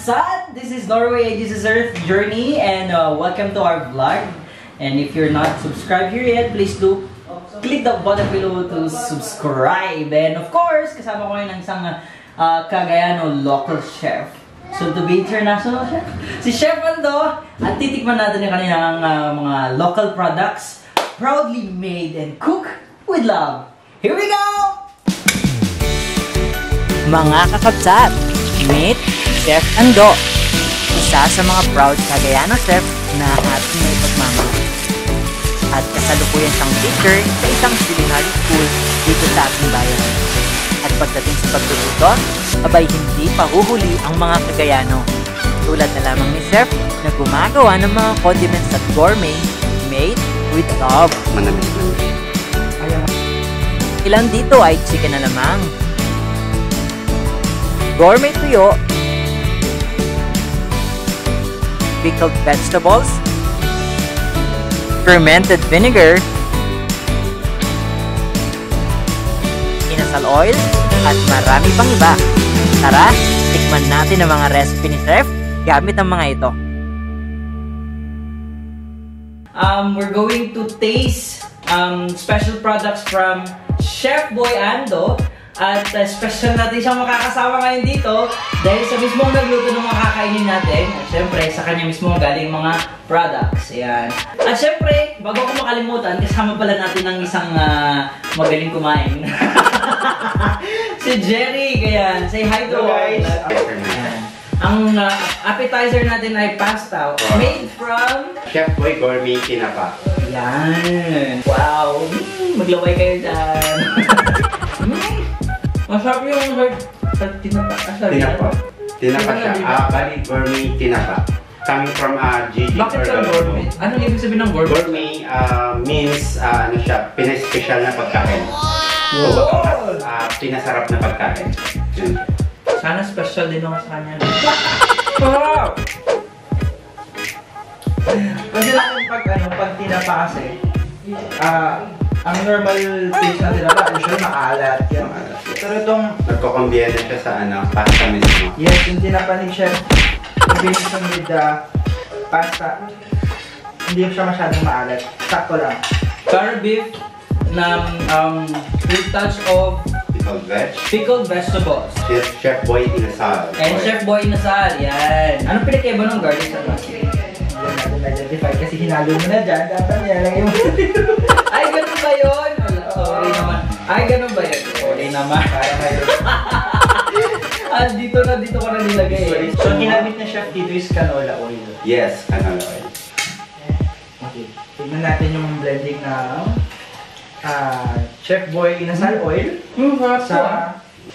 Kabsat! This is Norway, this is Earth Journey, and welcome to our vlog. And if you're not subscribed here yet, please do click the button below to subscribe. And of course, kasama ko ng isang Cagayano local chef, soon to be international chef, si Chef Ando. At titikman natin yung kanilang mga local products, proudly made and cooked with love. Here we go! Mga kakabsat, meet Chef Ando, isa sa mga proud Cagayano chef na ating may pagmamahal. At kasalukuyan siyang teacher sa isang culinary school dito sa ating bayan. At pagdating sa pagluluto, abay hindi pahuhuli ang mga Cagayano. Tulad na lamang ni Chef na gumagawa ng mga condiments at gourmet made with love. Ilan dito ay chicken na lamang, gourmet tuyo, pickled vegetables, fermented vinegar, inasal oil, at marami pang iba. Tara, tikman natin ang mga recipe ni Chef gamit ang mga ito. We're going to taste special products from Chefboy Ando. At special natin siyang makakasama ngayon dito dahil sa mismong nagluto ng mga kakainin natin. At syempre, sa kanya mismo galing mga products. Ayan. At syempre, bago ko makalimutan, kasama pala natin ng isang magaling kumain. Si Jerry. Ayan. Say hi to guys. Ang appetizer natin ay pasta made from Chefboy Gourmet tinapa. Ayan. Wow. Maglaway kayo dyan. Masarap yung tinapa. Tinapa. Tinapa siya. Bali gourmet tinapa. Coming from GG. Bakit siya gourmet? Anong ibig sabihin ng gourmet? Gourmet means ano siya, pina-special na pagkain. Wow! Pinasarap na pagkain. Sana special din ako sa kanya. Wow! Kasi lang pag tinapa kasi, ang normal taste na tinapa, usually maalat. Pero itong nagko-combine siya sa pasta mismo. yes, yung tinapa ni Chef, combination with the pasta, hindi siya masyadong maalat. Sakto lang. Curry beef na with touch of pickled vegetables. Chefboy inasal. And Chefboy inasal. Yan. Anong pinakaiba ng garlic sa nasi? Hindi natin na-identify kasi hinalo mo na dyan. Dapat niya lang yung Ay, ganun ba yun? Sorry naman. Ay, ganun ba yun? Sorry naman. Dito ko na nilagay. So, ginamit na Chef dito is canola oil. Yes, canola oil. Okay. Tignan natin yung blending ng Chefboy inasal oil sa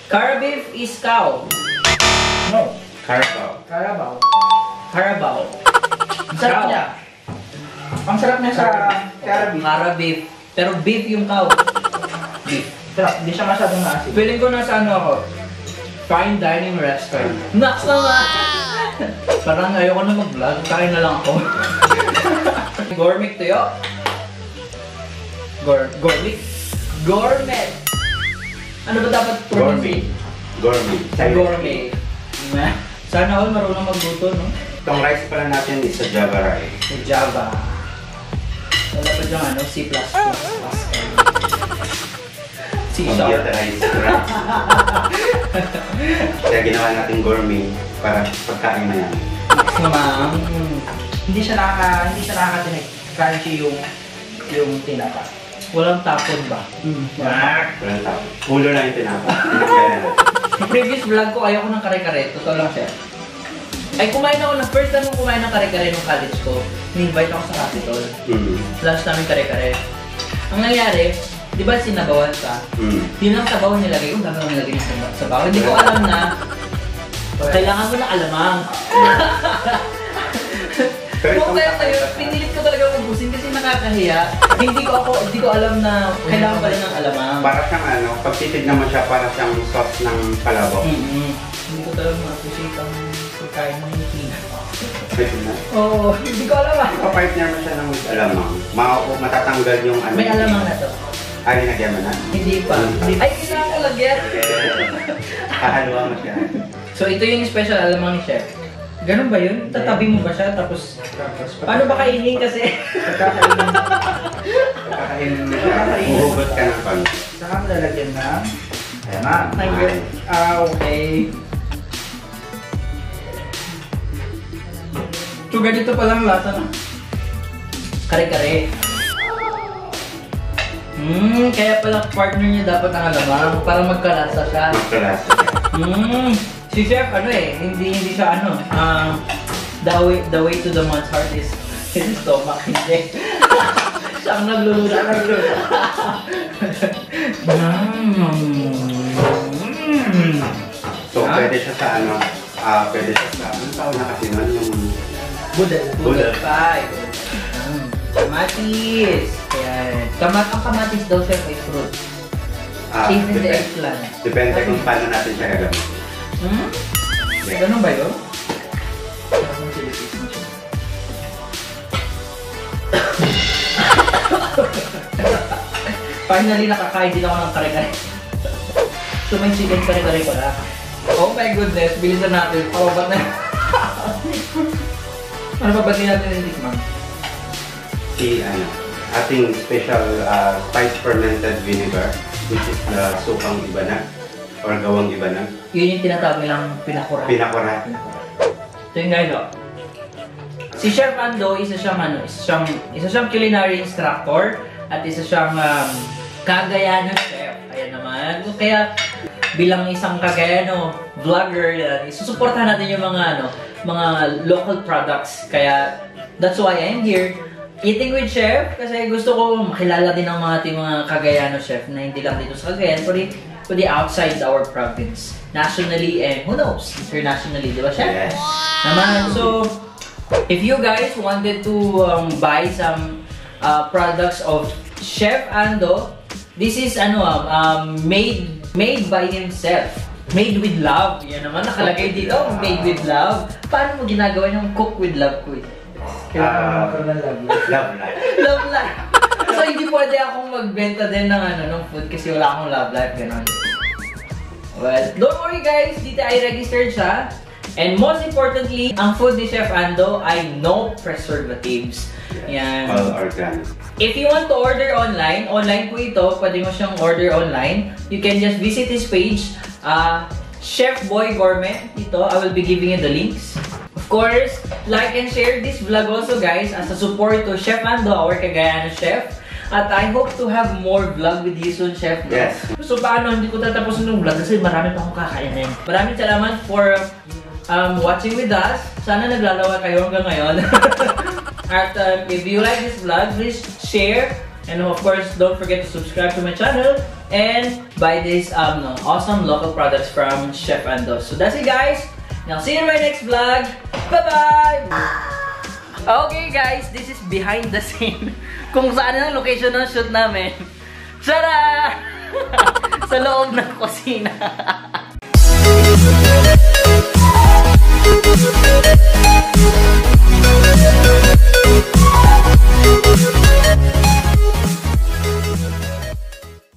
Curry beef is cow. no, Carabao. Carabao. Carabao. Ang sarap niya. Ang sarap niya sa Carabao. Curry beef. Pero beef yung cow. Beef. Sarap, hindi siya masyadong maasin. Feeling ko nasa ako. Fine dining restaurant. Naks naman! Parang ayoko na mag-vlog. Kain na lang ako. Gourmet tuyo. Gourmet. Gourmet. Ano ba dapat Gourmet. Gourmet. Sa gourmet. Sana all marunong magluto, no? Itong rice pala natin is sa Java rice. Sa Java. Wala pa dyan, C++. Computer rice. Kaya ginawa natin gourmet para pagkain na yan. Ma'am. Hindi siya nakakatinig. Crunchy yung tinapa. Walang tapon ba? Walang tao. Ulo lang yung tinapa. Sa previous vlog ko, ayaw ko ng kare-kare. Totoo lang siya. Ay, kumain ako ng first time kong kumain ng kare-kare nung college ko. Ni-invite ako sa Capitol. Lunch namin kare-kare. Ang nangyari, di ba sinabawan ka? Yun ang sabaw nilagay. Yung dami ko nilagay ng sabaw. Hindi ko alam na kailangan mo ng alamang. Kung kaya sa'yo, pinilit ko talaga ubusin kasi nakakahiya. Hindi ko alam na kailangan pa rin ng alamang. Para siyang pag titignan mo siya, para siyang sauce ng palabaw. Hindi ko talaga ma-appreciate ang pagkain ng China. Pwede na. Oo, hindi ko alam Ipapartner mo siya ng alamang. Matatanggal yung May alamang na to. Ay, linagyan mo na? Hindi pa. Ay, kailangan ko lagyan. Hahaluan mo siya. So, ito yung special alamang ni Chef. Ganun ba yun? Tatabi mo ba siya? Tapos paano ba kainin kasi? Kakainin. Huhugot ka ng pang. Saka mo lalagyan ng... Ayan na. Okay. So, ganito palang lasa na. Kare-kare. Kaya pala partner niya dapat ang alamang para magkalasa siya. Magkalasa siya. Si Chef, hindi siya the way to the man's heart is his stomach, hindi. Siya ang nagluluto. So, pwede siya sa pwede siya sa, anong tawag na kasi nun? Yung... Budel pie. Kamatis. Ayan. Ang kamatis daw siya ay fruit. Cheese in the eggplant. Depende kung paano natin siya gagamitin. Ganun ba yun? Finally, nakakain din ako ng kare-kare. So, may chicken kare-kare pala. Oh my goodness, bilisan natin. Pawabat na. Ano ba din natin yung tikman? Ating special spice fermented vinegar, which is the sukang ibanag or gawang ibanag. Yun yung tinatawag nilang pinakura. Pinakura. Ito yung guys, si Chef Ando, isa siyang culinary instructor at isa siyang Cagayano Chef. Ayan naman. Kaya bilang isang Cagayano vlogger, isusuportahan natin yung mga local products. Kaya that's why I'm here. Eating with Chef kasi gusto ko makilala din ang mga Cagayano Chef na hindi lang dito sa Cagayan, kundi outside our province. Nationally and who knows, internationally, di ba Chef? Yes. Naman, so, if you guys wanted to buy some products of Chef Ando, this is made by himself. Made with love. Yan naman, nakalagay dito, made with love. Paano mo ginagawa yung cook with love ko? Love life. Love life. So, hindi pwede akong magbenta din ng food kasi wala akong love life, gano'n. Well, don't worry guys, dito ay registered siya. And most importantly, ang food ni Chef Ando ay no preservatives. Yan. All organic. If you want to order online po ito, pwede mo siyang order online. You can just visit his page, Chefboy Gourmet. Ito, I will be giving you the links. Of course, like and share this vlog also guys as a support to Chef Ando, our Cagayano Chef. At I hope to have more vlog with you soon, Chef. Yes. So paano, hindi ko tatapusin yung vlog kasi marami pa akong kakainin. Maraming salamat for watching with us. Sana naglalawa kayo hanggang ngayon. At if you like this vlog, please share. And of course, don't forget to subscribe to my channel and buy these awesome local products from Chef Ando. So that's it guys. Now see you in my next vlog. Bye-bye! Okay guys, this is behind the scene. Kung saan ang location ng shoot namin. Tara! Sa loob ng kusina.